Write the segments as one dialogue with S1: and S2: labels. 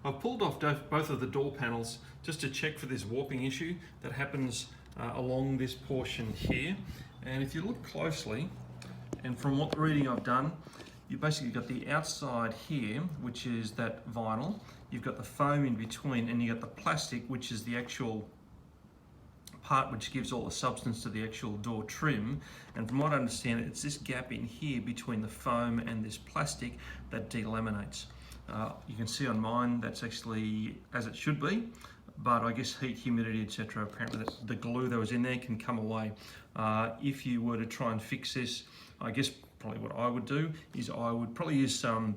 S1: I've pulled off both of the door panels just to check for this warping issue that happens along this portion here. And if you look closely, and from what reading I've done, you've basically got the outside here, which is that vinyl. You've got the foam in between, and you've got the plastic, which is the actual part which gives all the substance to the actual door trim. And from what I understand, it's this gap in here between the foam and this plastic that delaminates. You can see on mine that's actually as it should be, but I guess heat, humidity, etc. Apparently the glue that was in there can come away. If you were to try and fix this, I guess probably what I would do is I would probably use some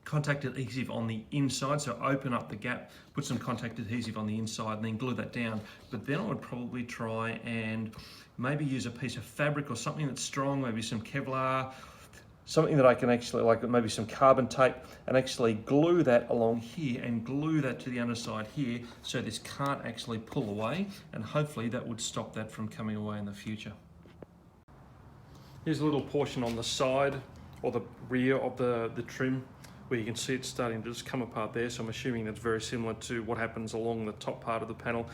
S1: contact adhesive on the inside, so open up the gap, put some contact adhesive on the inside and then glue that down. But then I would probably try and maybe use a piece of fabric or something that's strong, maybe some Kevlar, something that I can actually, like maybe some carbon tape, and actually glue that along here and glue that to the underside here so this can't actually pull away, and hopefully that would stop that from coming away in the future. Here's a little portion on the side or the rear of the trim where you can see it's starting to just come apart there, so I'm assuming that's very similar to what happens along the top part of the panel.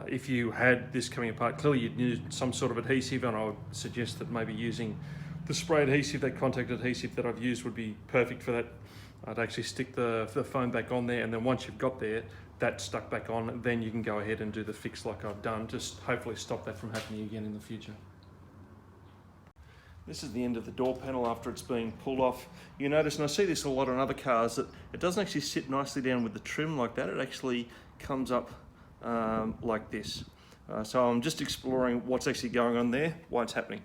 S1: If you had this coming apart, clearly you'd need some sort of adhesive, and I would suggest that maybe using the spray adhesive, that contact adhesive that I've used, would be perfect for that. I'd actually stick the foam back on there, and then once you've got there, that stuck back on, then you can go ahead and do the fix like I've done, just hopefully stop that from happening again in the future. This is the end of the door panel after it's been pulled off. You notice, and I see this a lot on other cars, that it doesn't actually sit nicely down with the trim like that. It actually comes up like this. So I'm just exploring what's actually going on there, why it's happening.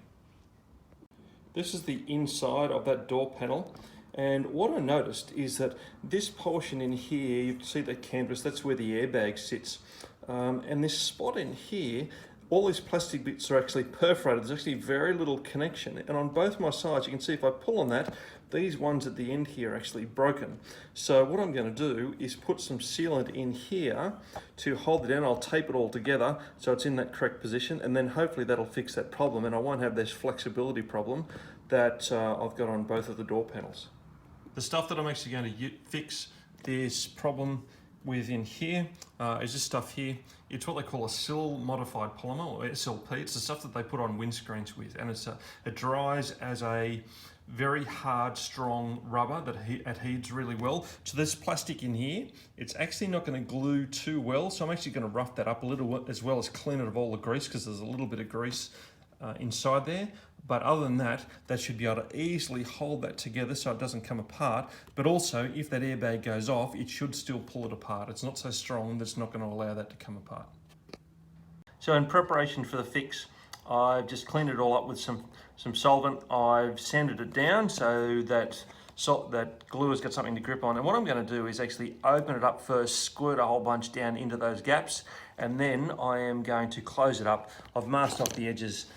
S1: This is the inside of that door panel. And what I noticed is that this portion in here, you can see that canvas, that's where the airbag sits. And this spot in here, all these plastic bits are actually perforated. There's actually very little connection. And on both my sides, you can see if I pull on that, these ones at the end here are actually broken. So what I'm going to do is put some sealant in here to hold it down. I'll tape it all together so it's in that correct position, and then hopefully that'll fix that problem, and I won't have this flexibility problem that I've got on both of the door panels. The stuff that I'm actually going to fix this problem with in here is this stuff here. It's what they call a sill modified polymer, or SLP. It's the stuff that they put on windscreens with, and it dries as a very hard, strong rubber that adheres really well. So this plastic in here, it's actually not going to glue too well, so I'm actually going to rough that up a little, as well as clean it of all the grease, because there's a little bit of grease inside there. But other than that, that should be able to easily hold that together so it doesn't come apart. But also, if that airbag goes off, it should still pull it apart. It's not so strong that it's not going to allow that to come apart. So in preparation for the fix, I've just cleaned it all up with some solvent. I've sanded it down so that that glue has got something to grip on. And what I'm going to do is actually open it up first, squirt a whole bunch down into those gaps, and then I am going to close it up. I've masked off the edges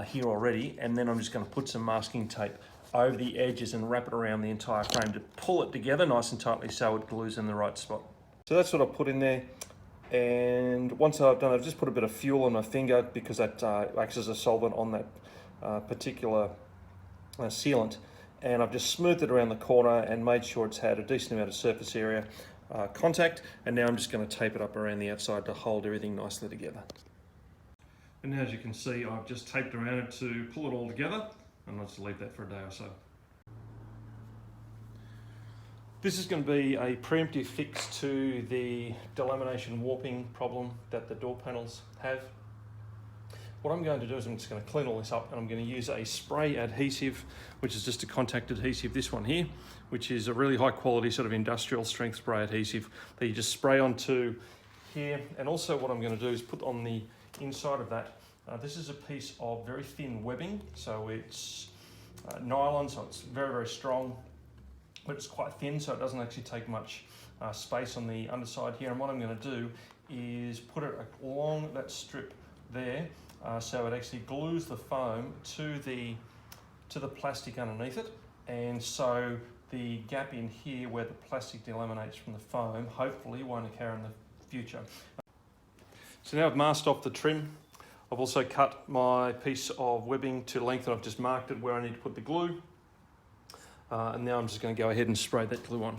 S1: here already, and then I'm just going to put some masking tape over the edges and wrap it around the entire frame to pull it together nice and tightly so it glues in the right spot. So that's what I put in there, and once I've done it, I've just put a bit of fuel on my finger because that acts as a solvent on that particular sealant, and I've just smoothed it around the corner and made sure it's had a decent amount of surface area contact, and now I'm just going to tape it up around the outside to hold everything nicely together. And now, as you can see, I've just taped around it to pull it all together, and I'll just leave that for a day or so. This is going to be a preemptive fix to the delamination warping problem that the door panels have. What I'm going to do is I'm just going to clean all this up, and I'm going to use a spray adhesive, which is just a contact adhesive, this one here, which is a really high quality sort of industrial strength spray adhesive that you just spray onto here. And also what I'm going to do is put on the inside of that, this is a piece of very thin webbing, so it's nylon, so it's very, very strong, but it's quite thin, so it doesn't actually take much space on the underside here. And what I'm going to do is put it along that strip there, so it actually glues the foam to the plastic underneath it, and so the gap in here where the plastic delaminates from the foam hopefully won't occur in the future. So now I've masked off the trim. I've also cut my piece of webbing to length, and I've just marked it where I need to put the glue. And now I'm just going to go ahead and spray that glue on.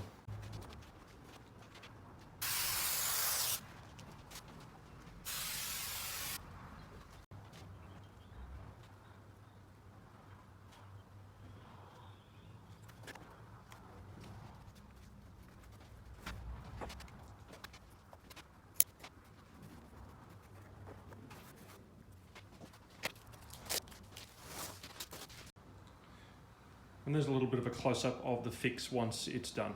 S1: And there's a little bit of a close-up of the fix once it's done.